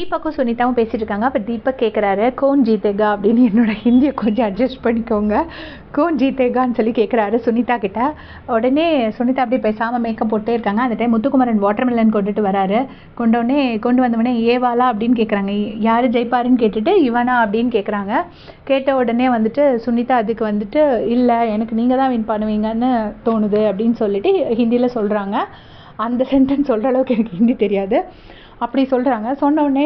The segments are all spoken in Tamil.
தீபக்கும் சுனிதாவும் பேசிட்டு இருக்காங்க. அப்போ தீபக் கேட்குறாரு, கோன் ஜீத்தேகா அப்படின்னு. என்னோட ஹிந்தியை கொஞ்சம் அட்ஜஸ்ட் பண்ணிக்கோங்க. கோன் ஜீத்தேகான்னு சொல்லி கேட்குறாரு சுனிதா கிட்ட. உடனே சுனிதா அப்படியே பேசாமல் மேக்கப் போட்டே இருக்காங்க. அந்த டைம் முத்துக்குமரன் வாட்டர்மெலன் கொண்டுட்டு வராரு. கொண்டு வந்தவொடனே ஏவாலா அப்படின்னு கேட்குறாங்க. யார் ஜெயிப்பாருன்னு கேட்டுட்டு இவனா அப்படின்னு கேட்குறாங்க. கேட்ட உடனே வந்துட்டு சுனிதா அதுக்கு வந்துட்டு இல்லை, எனக்கு நீங்கள் தான் வின் பண்ணுவீங்கன்னு தோணுது அப்படின்னு சொல்லிட்டு ஹிந்தியில் சொல்கிறாங்க. அந்த சென்டென்ஸ் சொல்கிற அளவுக்கு எனக்கு ஹிந்தி தெரியாது. அப்படி சொல்கிறாங்க. சொன்னோடனே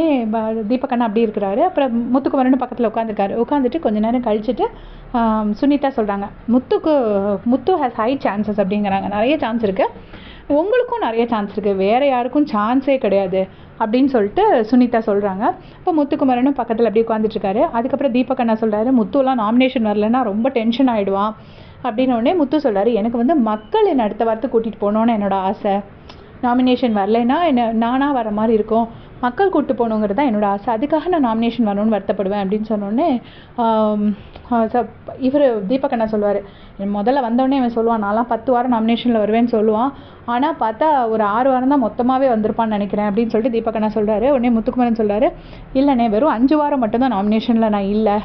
தீபக் அண்ணா அப்படி இருக்கிறாரு. அப்புறம் முத்துக்குமரன் பக்கத்தில் உட்காந்துட்டு கொஞ்ச நேரம் கழிச்சுட்டு சுனிதா சொல்கிறாங்க, முத்து ஹேஸ் ஹை சான்சஸ் அப்படிங்கிறாங்க. நிறைய சான்ஸ் இருக்குது, உங்களுக்கும் நிறைய சான்ஸ் இருக்குது, வேறு யாருக்கும் சான்ஸே கிடையாது அப்படின்னு சொல்லிட்டு சுனிதா சொல்கிறாங்க. இப்போ முத்துக்குமரனும் பக்கத்தில் அப்படி உட்காந்துட்ருக்காரு. அதுக்கப்புறம் தீபக் அண்ணா சொல்கிறாரு, முத்துலாம் நாமினேஷன் வரலன்னா ரொம்ப டென்ஷன் ஆகிடுவான் அப்படின்னோடனே முத்து சொல்கிறாரு, எனக்கு மக்கள் என்னை அடுத்த வாரத்தை கூட்டிகிட்டு போகணுன்னு என்னோட ஆசை. நாமினேஷன் வரலைன்னா நானாக வர மாதிரி இருக்கும், மக்கள் கூப்பிட்டு போகணுங்கிறது தான் என்னோடய ஆசை, அதுக்காக நான் நாமினேஷன் வரணும்னு வருத்தப்படுவேன் அப்படின்னு சொன்னோடனே இவர் தீபக் அண்ணா சொல்லுவார், முதல்ல வந்தோடனே இவன் சொல்லுவான், நான்லாம் 10 வாரம் நாமினேஷனில் வருவேன்னு சொல்லுவான், ஆனால் பார்த்தா ஒரு 6 வாரம் தான் மொத்தமாகவே வந்திருப்பான்னு நினைக்கிறேன் அப்படின்னு சொல்லிட்டு தீபக் அண்ணா சொல்கிறாரு. உடனே முத்துக்குமரன் சொல்கிறாரு, இல்லைண்ணே வெறும் 5 வாரம் மட்டும்தான் நாமினேஷனில் நான் இல்லை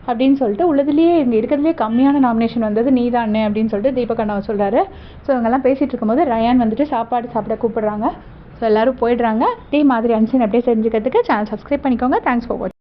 அப்படின்னு சொல்லிட்டு, உள்ளதுலேயே இங்கே இருக்கிறதுலேயே கம்மியான நாமினேஷன் வந்தது நீ தானே அப்படின்னு சொல்லிட்டு தீபக் அண்ணா சொல்கிறாரு. ஸோ இவங்கெல்லாம் பேசிகிட்டு இருக்கும்போது ரயான் வந்துட்டு சாப்பாடு சாப்பிட கூப்பிடுறாங்க. ஸோ எல்லோரும் போயிடுறாங்க. இதே மாதிரி அன்சீன் அப்படியே தெரிஞ்சுக்கிறதுக்கு சேனல் சப்ஸ்கிரைப் பண்ணிக்கோங்க. தேங்க்ஸ் ஃபார் வாட்சிங்.